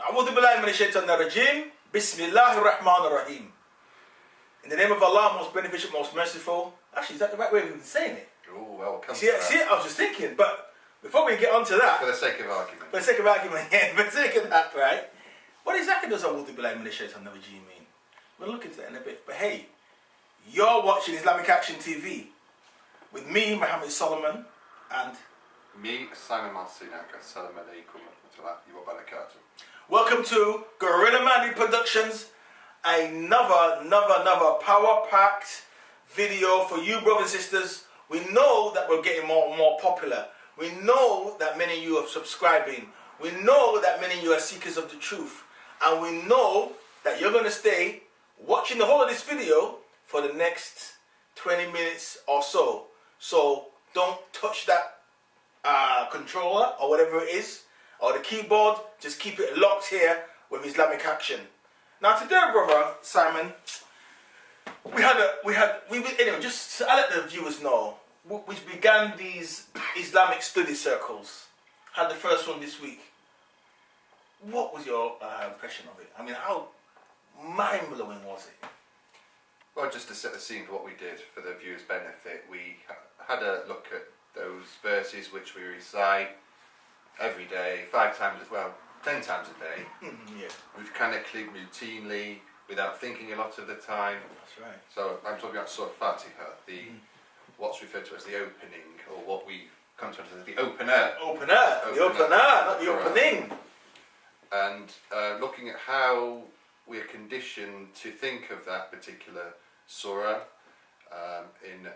A'udhu billahi minash shaitanir rajim. Bismillahir rahmanir rahim. In the name of Allah, most beneficent, most merciful. Actually, is that the right way of even saying it? Oh, well, come See, I was just thinking, but before we get on to that, for the sake of argument. For the sake of argument, yeah, for the sake of that, right? What exactly does A'udhu billahi minash shaitanir rajim mean? We'll look into that in a bit. But hey, you're watching Islamic Action TV with me, Muhammad Solomon, and me, Simon Marcinak. Assalamu alaikum wa rahmatullahi wa barakatuh. Welcome to Gorilla Mandi Productions. Another power-packed video for you, brothers and sisters. We know that we're getting more and more popular. We know that many of you are subscribing. We know that many of you are seekers of the truth. And we know that you're going to stay watching the whole of this video for the next 20 minutes or so. So don't touch that controller or whatever it is, or the keyboard. Just keep it locked here with Islamic Action. Now today, brother Simon, anyway, just to let the viewers know, we began these Islamic study circles. Had the first one this week. What was your impression of it? I mean, how mind-blowing was it? Well, just to set the scene for what we did for the viewers' benefit, we had a look at those verses which we recite every day, 5 times as well, 10 times a day. Yeah. We've kind of clicked routinely, without thinking a lot of the time. That's right. So I'm talking about Surah Fatiha, what's referred to as the opening, or what we come to understand as the opener. The opener, not the opening. And looking at how we're conditioned to think of that particular surah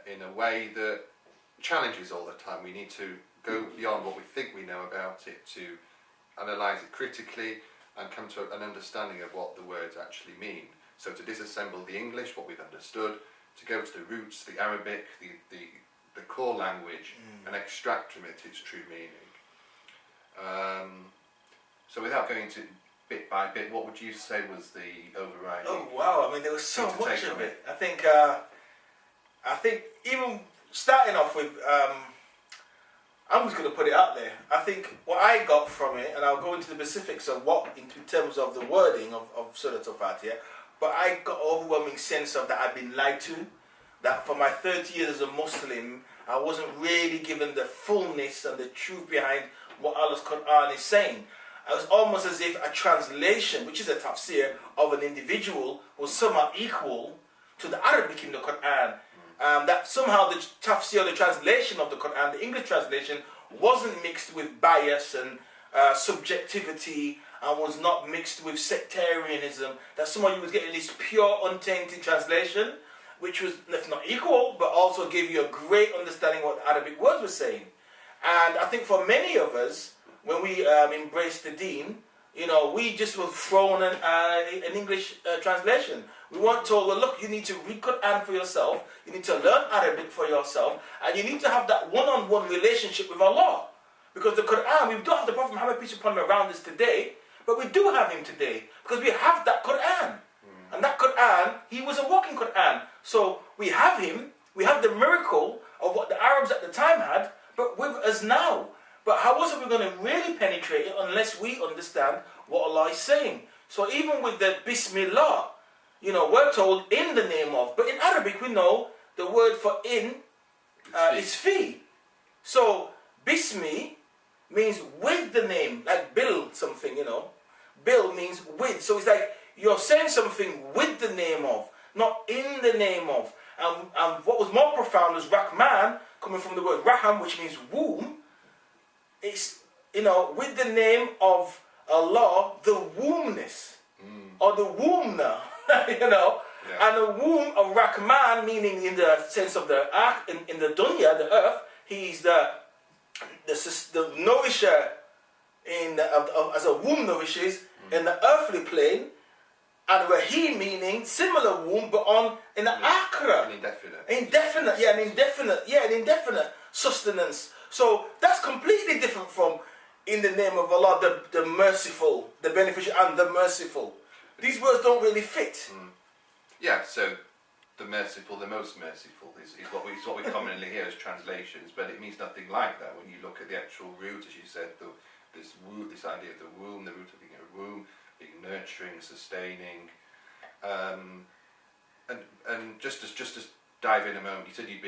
in a way that challenges all the time. We need to go beyond what we think we know about it to analyse it critically and come to an understanding of what the words actually mean. So to disassemble the English, what we've understood, to go to the roots, the Arabic, the core language, and extract from it its true meaning. So without going into bit by bit, what would you say was the overriding? Oh wow! I mean, there was so much of it. I think even starting off with, I'm just going to put it out there. I think what I got from it, and I'll go into the specifics of what, in terms of the wording of Surah Al-Fatiha, but I got an overwhelming sense of that I've been lied to. That for my 30 years as a Muslim, I wasn't really given the fullness and the truth behind what Allah's Qur'an is saying. It was almost as if a translation, which is a tafsir of an individual, was somehow equal to the Arabic in the Qur'an. That somehow the tafsir, the translation of the Qur'an, the English translation, wasn't mixed with bias and subjectivity, and was not mixed with sectarianism. That somehow you was getting this pure, untainted translation, which was, if not equal, but also gave you a great understanding of what the Arabic words were saying. And I think for many of us, when we embraced the deen, you know, we just were thrown an English translation. We weren't told, well, look, you need to read Qur'an for yourself, you need to learn Arabic for yourself, and you need to have that one-on-one relationship with Allah. Because the Qur'an, we don't have the Prophet Muhammad, peace upon him, around us today, but we do have him today, because we have that Qur'an. And that Qur'an, he was a walking Qur'an. So we have him, we have the miracle of what the Arabs at the time had, but with us now. But how else are we going to really penetrate it unless we understand what Allah is saying? So even with the Bismillah, you know, we're told in the name of, but in Arabic we know the word for in is fi. So Bismi means with the name, like Bil something, you know. Bil means with. So it's like you're saying something with the name of, not in the name of. And what was more profound was Rahman, coming from the word Raham, which means womb. It's, you know, with the name of Allah, the wombness, or the wombna, you know, and the womb of Rahman, meaning in the sense of the ark, in the dunya, the earth, he's the nourisher as a womb nourishes in the earthly plane, and Rahim meaning similar womb, but in the akhirah. An indefinite sustenance. So that's completely different from in the name of Allah, the merciful, the beneficial and the merciful. These words don't really fit. Yeah, so the merciful, the most merciful is what we commonly hear as translations, but it means nothing like that when you look at the actual root, as you said, this idea of the womb, the root of being a womb, nurturing, sustaining, and just as dive in a moment. You said you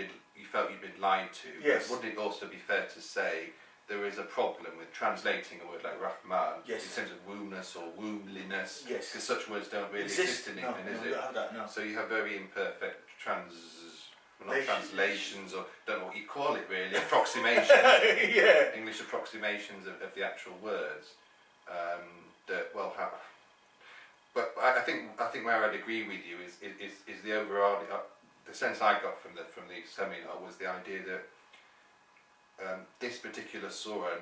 felt you'd been lied to. Yes. But would it also be fair to say there is a problem with translating a word like Rahman Yes. in terms of wombness or wombliness? Yes. Because such words don't really exist in England, is we it? don't have that, no. So you have very imperfect translations, or don't know what you call it really, approximations. Yeah. English approximations of the actual words. But I think where I'd agree with you is the overall the sense I got from the seminar was the idea that this particular surah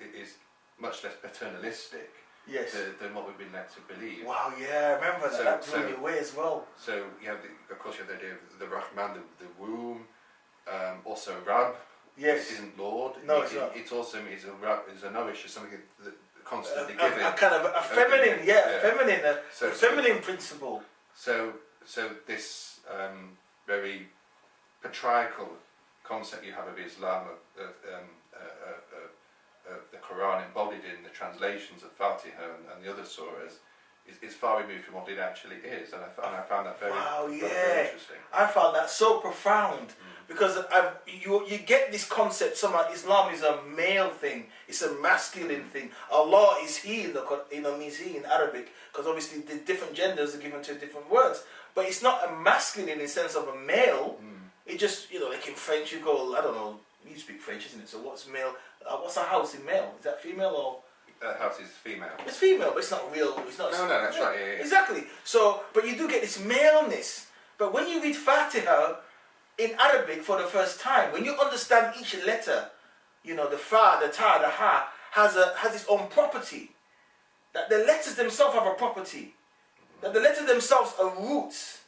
is much less paternalistic Yes. than what we've been led to believe. Wow, yeah, I remember that. That blew me away as well. So you have of course you have the idea of the Rahman, the womb, also Rab. Yes. It isn't Lord. No, it's not. It also is a nourisher, something that constantly A giving. kind of a feminine, a feminine principle. So this very patriarchal concept you have of Islam, of the Qur'an embodied in the translations of Fatiha and the other surahs, is far removed from what it actually is, and I found that very, very interesting. I found that so profound because you get this concept somehow Islam is a male thing, it's a masculine thing. Allah is He means He in Arabic, because obviously the different genders are given to different words, but it's not a masculine in the sense of a male. It just, like in French you go, I don't know, you speak French, isn't it? So what's male? What's a house in male? Is that female or? House is female. It's female, but it's not real. It's not. No, that's right. Yeah. Exactly. So, but you do get this maleness. But when you read Fatiha in Arabic for the first time, when you understand each letter, the fa, the ta, the ha has its own property. That the letters themselves have a property. That the letters themselves are roots.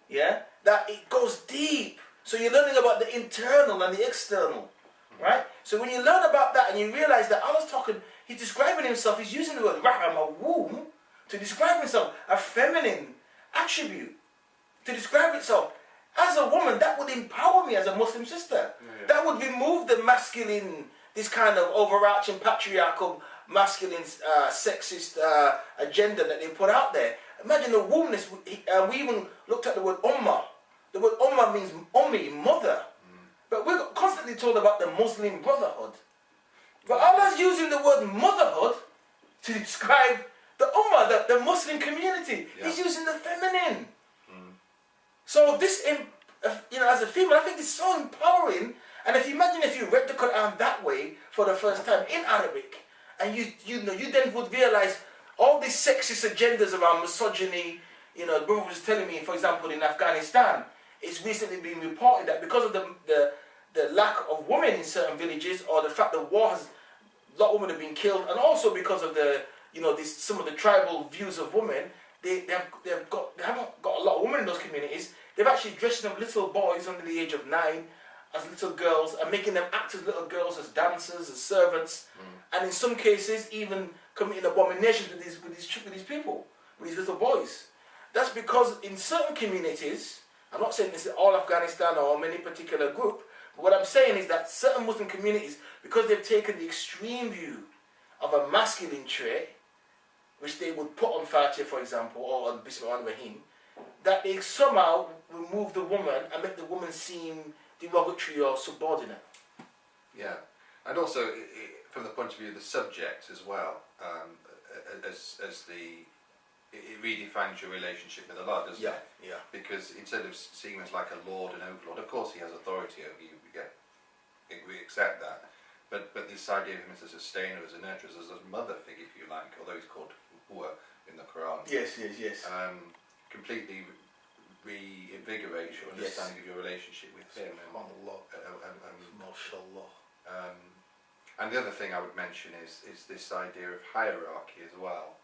Yeah. That it goes deep. So you're learning about the internal and the external, right? So when you learn about that and you realize that Allah's talking, He's describing Himself, He's using the word raham, a womb, to describe Himself, a feminine attribute, to describe itself. As a woman, that would empower me as a Muslim sister. Yeah. That would remove the masculine, this kind of overarching patriarchal, masculine, sexist agenda that they put out there. Imagine the wombness. We even looked at the word ummah. The word ummah means ummi, mother. But we're constantly told about the Muslim brotherhood. But Allah's using the word motherhood to describe the ummah, the Muslim community. Yeah. He's using the feminine. So this, as a female, I think it's so empowering. And if you imagine if you read the Quran that way for the first time in Arabic, and you then would realize all these sexist agendas around misogyny. The brother was telling me, for example, in Afghanistan, it's recently been reported that because of the lack of women in certain villages, or the fact that war has, a lot of women have been killed, and also because of some of the tribal views of women, they haven't got a lot of women in those communities. They've actually dressed up little boys under the age of 9 as little girls and making them act as little girls, as dancers, as servants, and in some cases even committing abominations with these people, with these little boys. That's because in certain communities, I'm not saying this is all Afghanistan or any particular group, but what I'm saying is that certain Muslim communities, because they've taken the extreme view of a masculine trait, which they would put on Fatiha, for example, or on Bismillah ar-Rahim, that they somehow remove the woman and make the woman seem derogatory or subordinate. Yeah, and also from the point of view of the subject as well, it redefines your relationship with Allah, doesn't it? Yeah. Because instead of seeing him as like a lord and overlord, of course he has authority over you. We accept that. But this idea of him as a sustainer, as a nurturer, as a mother figure, if you like, although he's called Huwa in the Quran. Yes. Completely reinvigorates your understanding of your relationship with him. And the other thing I would mention is this idea of hierarchy as well.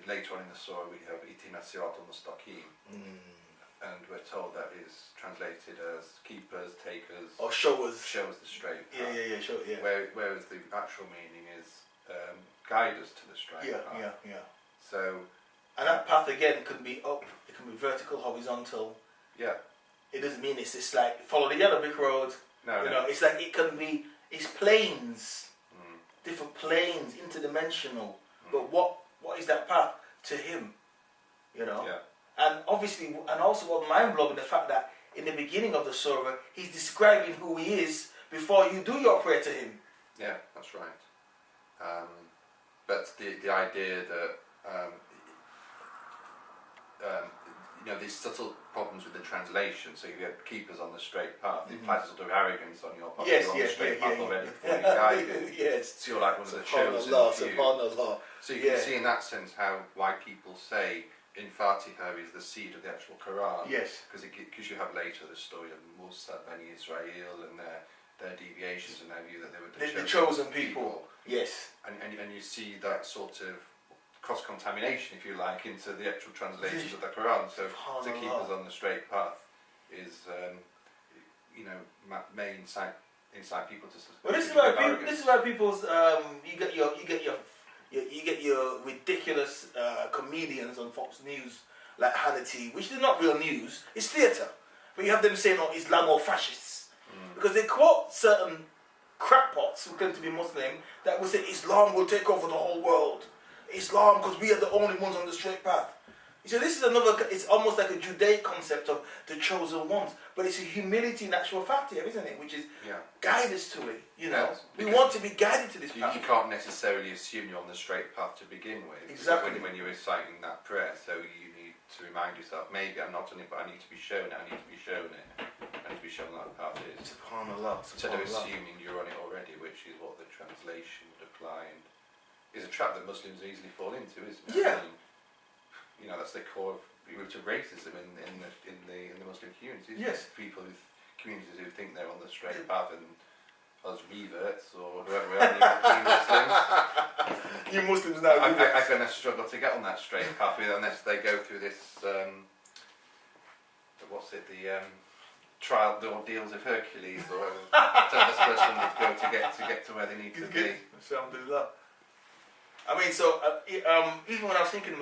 Later on in the surah we have Itina Siratul Mustaqim, and we're told that is translated as keepers, takers, or showers the straight path. Yeah. Whereas the actual meaning is guide us to the straight path. Yeah. So, and that path again can be up, it can be vertical, horizontal. Yeah. It doesn't mean it's just like follow the yellow brick road. No. It's like it's planes. different planes, interdimensional. But what is that path to him? You know? Yeah. And obviously, and also what mind-blowing, the fact that in the beginning of the surah, he's describing who he is before you do your prayer to him. Yeah, that's right. But the idea that you know, these subtle problems with the translation. So you have keepers on the straight path. It implies a sort of arrogance on your part. Yes, you're on the straight path already before you yeah. guided. Yes. So you're like one of the chosen few. So you can see in that sense why people say in Fatiha is the seed of the actual Qur'an. Yes. Because you have later the story of Musa, Bani Israel, and their deviations and their view that they were the chosen people. Yes. And you see that sort of cross-contamination, if you like, into the actual translations of the Quran. So to keep us on the straight path is, you know, may incite people to. Well, this is why people's you get your ridiculous comedians on Fox News like Hannity, which is not real news. It's theatre, but you have them saying, "Oh, Islam or fascists," because they quote certain crackpots who claim to be Muslim that will say Islam will take over the whole world. Islam, because we are the only ones on the straight path. So this is another, it's almost like a Judaic concept of the chosen ones, but it's a humility in actual fact here, isn't it? Which is guide us to it, you know. We want to be guided to this path. You can't necessarily assume you're on the straight path to begin with. Exactly. When you're reciting that prayer, so you need to remind yourself, maybe I'm not on it, but I need to be shown it, I need to be shown it. I need to be shown that the path is. SubhanAllah. Instead of assuming you're on it already, which is what the translation would apply. And is a trap that Muslims easily fall into, isn't it? Yeah. I mean, you know, that's the core of root of racism in the Muslim community. Yes. People communities who think they're on the straight path and us reverts or whoever we are, you Muslims. You Muslims now. I'm going to struggle to get on that straight path unless they go through this. What's it? The trial, the ordeals of Hercules, or whatever this person would go to get to where they need to be. Alhamdulillah. I mean, so even when I was thinking,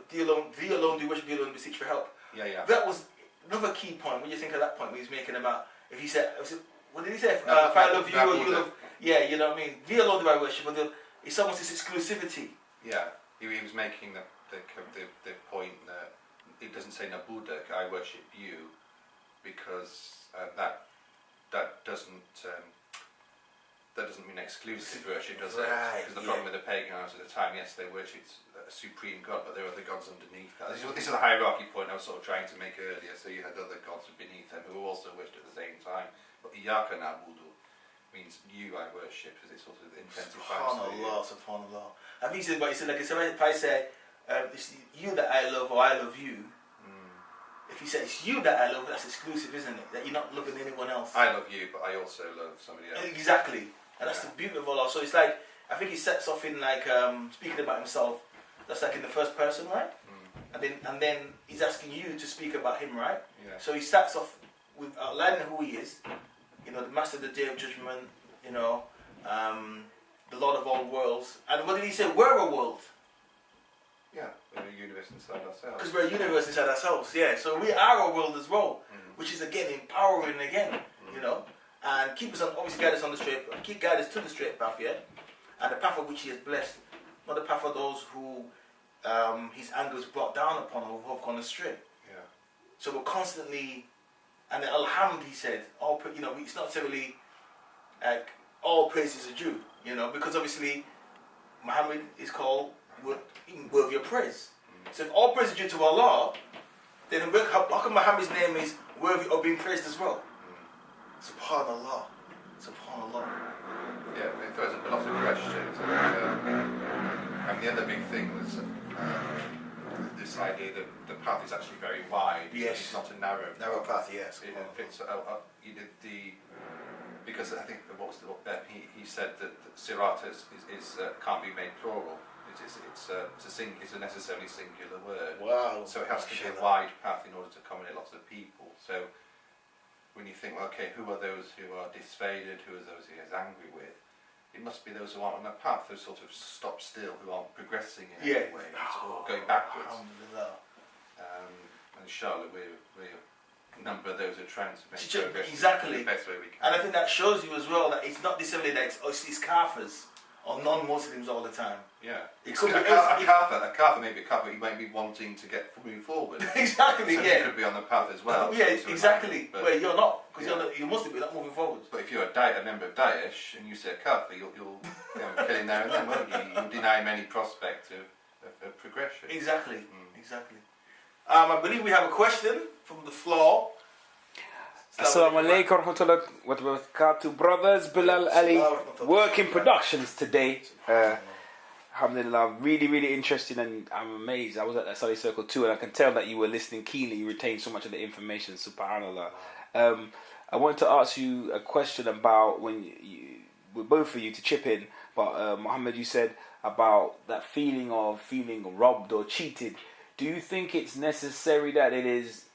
thee alone do worship, thee alone beseech for help. Yeah. That was another key point. When you think of that point, when he's making about, if he said, what did he say? If I love you or you love, yeah, you know what I mean. Thee alone do I worship, but it's almost this exclusivity. Yeah, he was making the point that it doesn't say Nabudak, I worship you, because that doesn't mean exclusive worship, does it? Because the problem with the pagan arms at the time, yes, they worshipped a supreme god, but there were other gods underneath that. This is the hierarchy point I was sort of trying to make earlier. So you had other gods beneath them who also worshipped at the same time. But Iyaka na'budu means you I worship, because it sort of intensifies. Subhanallah. And he said, like if I say, it's you that I love or I love you. If he says it's you that I love, that's exclusive, isn't it? That you're not loving anyone else. I love you, but I also love somebody else. Exactly. And that's the beauty of Allah. So it's like, I think he sets off in like, speaking about himself, that's like in the first person, right? And then he's asking you to speak about him, right? Yeah. So he starts off with outlining who he is, you know, the master of the day of judgment, you know, the Lord of all worlds. And what did he say? We're a world. Yeah, we're a universe inside ourselves. Because we're a universe inside ourselves, yeah. So we are a world as well, which is again empowering again, you know. And keep us on, obviously guide us on the straight, guide us to the straight path, yeah. And the path of which he has blessed, not the path of those who his anger is brought down upon or who have gone astray. Yeah. So we're constantly, and alhamd, he said, all, you know, it's not necessarily like all praises are due, you know, because obviously Muhammad is called worthy of praise. So if all praise is due to Allah, then how come Muhammad's name is worthy of being praised as well? Subhanallah. Subhanallah. Yeah, it throws up a lot of questions. And the other big thing was this idea that the path is actually very wide. Yes. It's not a narrow path, yes. It fits, you did because I think he said that Sirat can't be made plural. It's a necessarily singular word. Wow. So it has to be a wide path in order to accommodate lots of people. So when you think, well, okay, who are those who are disfavored, who are those he is angry with? It must be those who aren't on that path, those sort of stop still, who aren't progressing in any way, or going backwards. And inshallah, we're number of those are trying to make progress exactly. in the best way we can. And I think that shows you as well that it's not necessarily that it's Kafirs or non-Muslims all the time. Yeah. It could be a Kafir may be a Kafir, he might be wanting to move forward. Exactly, so yeah. he could be on the path as well. Yeah, exactly. Where you're not, because yeah. you're Muslim, you're not moving forward. But if you're a member of Daesh and you say a Kafir, you'll kill him there and then, won't you? You'll deny him any prospect of progression. Exactly, exactly. I believe we have a question from the floor. Assalamu alaikum warahmatullahi wabarakatuh. Brothers, Bilal Ali, working productions today. Alhamdulillah, really, really interesting, and I'm amazed. I was at that study circle too, and I can tell that you were listening keenly. You retained so much of the information. Subhanallah. I wanted to ask you a question about with both of you to chip in. But Muhammad, you said about that feeling of feeling robbed or cheated. Do you think it's necessary that it is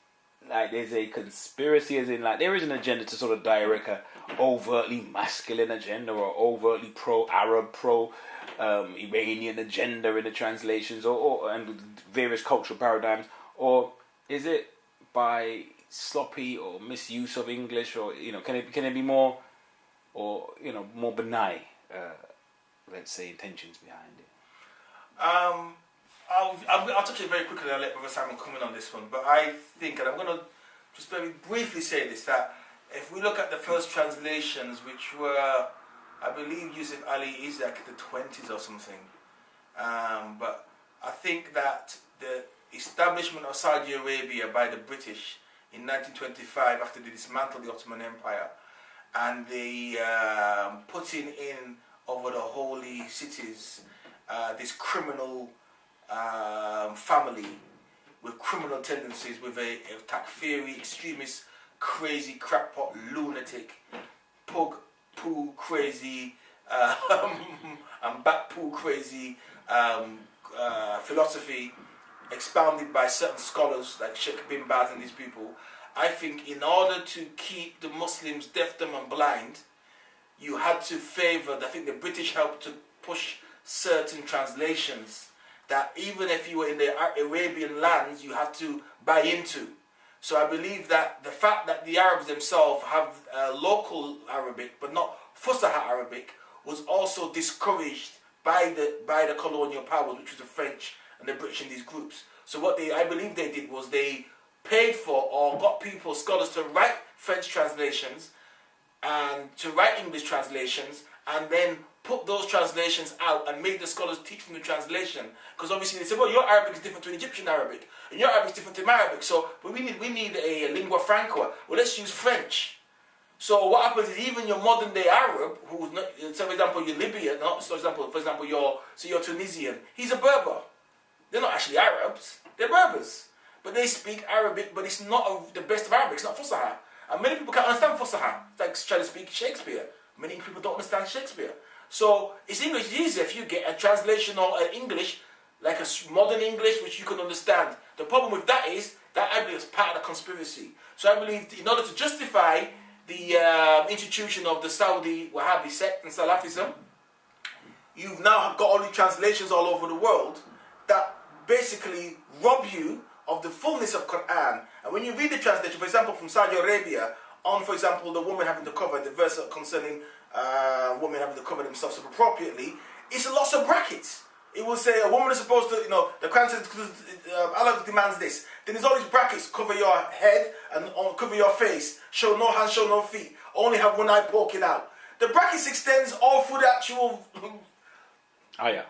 like there's a conspiracy, as in like there is an agenda to sort of direct a overtly masculine agenda or overtly pro-Arab, pro-Iranian agenda in the translations, or and various cultural paradigms, or is it by sloppy or misuse of English, or can it be more, or more benign, let's say, intentions behind it? I'll touch it very quickly and I'll let Brother Simon come in on this one. But I think, and I'm going to just very briefly say this, that if we look at the first translations, which were, I believe, Yusuf Ali Isaac in the 20s or something. But I think that the establishment of Saudi Arabia by the British in 1925, after they dismantled the Ottoman Empire, and the putting in over the holy cities this criminal family with criminal tendencies, with a takfiri, extremist, crazy, crackpot, lunatic, pug poo crazy, and back poo crazy philosophy expounded by certain scholars like Sheikh bin Baz and these people. I think in order to keep the Muslims deaf, dumb and blind, you had to favour, I think the British helped to push certain translations that even if you were in the Arabian lands, you had to buy into. So I believe that the fact that the Arabs themselves have local Arabic, but not Fusha Arabic, was also discouraged by the colonial powers, which was the French and the British in these groups. So what I believe they did was they paid for or got people, scholars, to write French translations and to write English translations, and then put those translations out and made the scholars teach from the translation. Because obviously they said, well, your Arabic is different to Egyptian Arabic, and your Arabic is different to my Arabic, so but we need a lingua franca. Well, let's use French. So what happens is even your modern day Arab, who's not, so for example, you're Libyan, for example, you're Tunisian, he's a Berber. They're not actually Arabs, they're Berbers. But they speak Arabic, but it's not the best of Arabic, it's not Fusha. And many people can't understand Fusha. It's like trying to speak Shakespeare. Many people don't understand Shakespeare. So it's easier if you get a translation or an English, like a modern English, which you can understand. The problem with that is that I believe it's part of the conspiracy. So I believe in order to justify the institution of the Saudi Wahhabi sect and Salafism, you've now got all these translations all over the world that basically rob you of the fullness of Qur'an. And when you read the translation, for example, from Saudi Arabia, on, for example, the woman having to cover, the verse concerning women having to cover themselves appropriately, it's lots of brackets. It will say a woman is supposed to, the Quran says Allah demands this. Then there's all these brackets: cover your head and cover your face, show no hands, show no feet, only have one eye poking out. The brackets extends all through the actual ayah.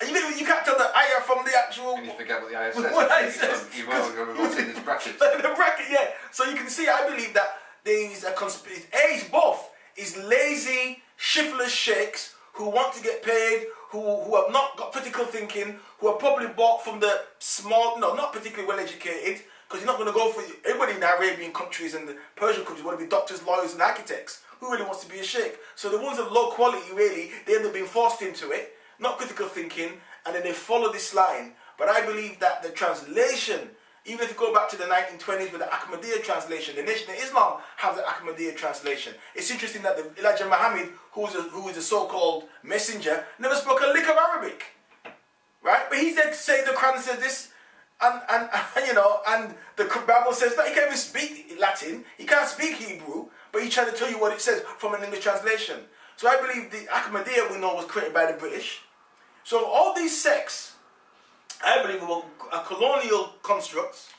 And you can't tell the ayah from the actual. And you forget what the ayah says. What ayah says. You've got to see this bracket. The bracket, yeah. So you can see, I believe that there is a conspiracy. It's both. It's lazy, shiftless sheikhs who want to get paid, who have not got critical thinking, who are probably bought from the small, not particularly well educated, because you're not going to go for everybody in the Arabian countries and the Persian countries want to be doctors, lawyers, and architects. Who really wants to be a sheikh? So the ones of low quality, really, they end up being forced into it, not critical thinking, and then they follow this line. But I believe that the translation, even if you go back to the 1920s with the Ahmadiyya translation, the Nation of Islam have the Ahmadiyya translation. It's interesting that Elijah Muhammad, who is a so-called messenger, never spoke a lick of Arabic. Right? But he's there to say the Quran says this, And you know, and the Bible says that he can't even speak Latin, he can't speak Hebrew, but he's trying to tell you what it says from an English translation. So I believe the Ahmadiyya we know was created by the British. So all these sects, I believe, are colonial constructs,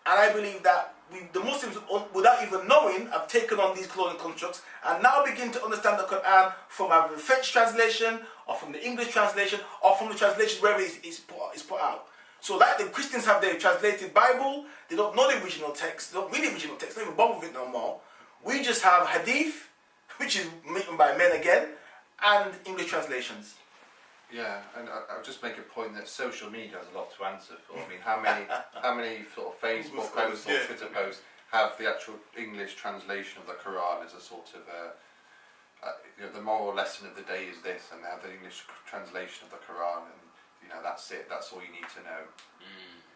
and I believe that the Muslims, without even knowing, have taken on these colonial constructs and now begin to understand the Quran from either the French translation or from the English translation or from the translations wherever it's put out. So like the Christians have their translated Bible, they don't know the original text, they don't read the original text, they don't even bother with it no more. We just have Hadith, which is written by men again, and English translations. Yeah, and I'll just make a point that social media has a lot to answer for. I mean, how many sort of Facebook posts or Twitter posts have the actual English translation of the Quran as a sort of you know, the moral lesson of the day is this, and they have the English translation of the Quran, and you know, that's it. That's all you need to know.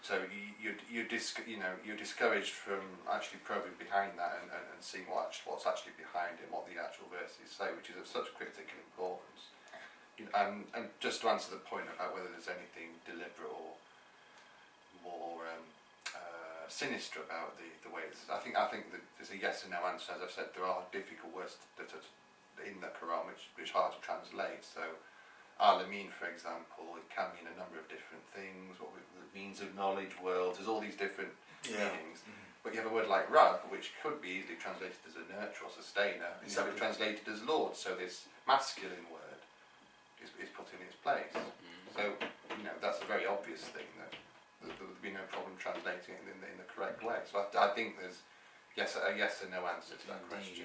So you're discouraged from actually probing behind that and seeing what's actually behind it, what the actual verses say, which is of such critical importance. And just to answer the point about whether there's anything deliberate or more sinister about the way it's, I think that there's a yes and no answer. As I've said, there are difficult words that are in the Quran which are hard to translate. So Alameen, for example, it can mean a number of different things. What it means of knowledge, worlds. There's all these different meanings. But you have a word like Rabb, which could be easily translated as a nurturer or sustainer. It's translated as Lord. So this masculine word is put in its place. So, you know, that's a very obvious thing that there would be no problem translating it in the correct way. So I think there's a yes and no answer to that question.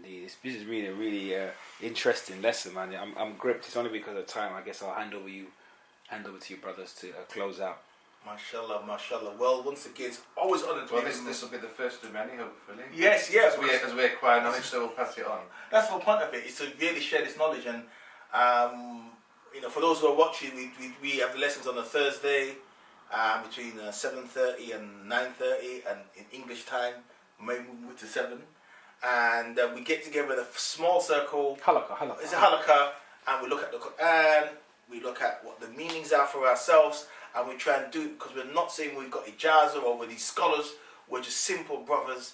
Indeed. This is really a really interesting lesson, man. I'm gripped. It's only because of time. I guess I'll hand over to you brothers to close out. Mashallah. Well, once again, it's always honored to be. Well, this will be the first of many, hopefully. Yes. As we acquire knowledge, so we'll pass it on. That's the point of it, is to really share this knowledge. And you know, for those who are watching, we have the lessons on a Thursday between 7:30 and 9:30, and in English time, maybe we move to 7. And we get together in a small circle. Halakha. It's a halakha, and we look at the Quran. We look at what the meanings are for ourselves, and we try and do it, because we're not saying we've got ijazah or we're these scholars. We're just simple brothers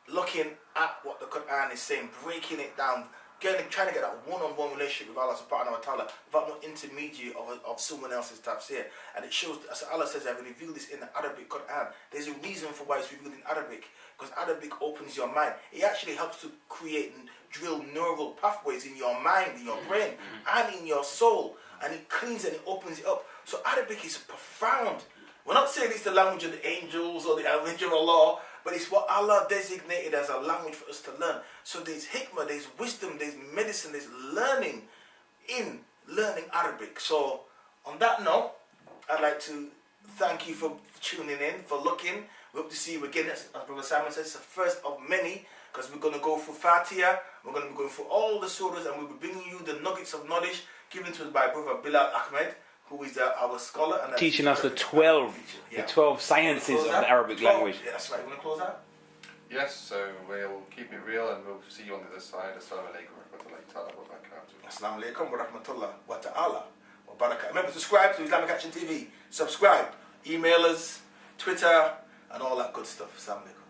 looking at what the Quran is saying, breaking it down, trying to get that one-on-one relationship with Allah subhanahu wa ta'ala without no intermediary of someone else's tafsir. And it shows, as Allah says, I will reveal this in the Arabic Quran. There's a reason for why it's revealed in Arabic, because Arabic opens your mind. It actually helps to create and drill neural pathways in your mind, in your brain, and in your soul. And it cleans and it opens it up. So Arabic is profound. We're not saying it's the language of the angels or the language of Allah, but it's what Allah designated as a language for us to learn. So there's hikmah, there's wisdom, there's medicine, there's learning in learning Arabic. So on that note, I'd like to thank you for tuning in, for looking. We hope to see you again, as Brother Simon says, it's the first of many, because we're going to go through Fatiha, we're going to be going through all the surahs, and we'll be bringing you the nuggets of knowledge given to us by Brother Bilal Ahmed, who is our scholar. And teaching us the 12 sciences of the Arabic language. Yeah, that's right. You want to close out? Yes, so we'll keep it real and we'll see you on the other side. Assalamu alaikum wa rahmatullahi wa barakatuh. Assalamu alaikum wa rahmatullah wa ta'ala wa barakatuh. Remember, subscribe to Islamic Action TV. Subscribe. Email us, Twitter, and all that good stuff. Assalamu alaikum.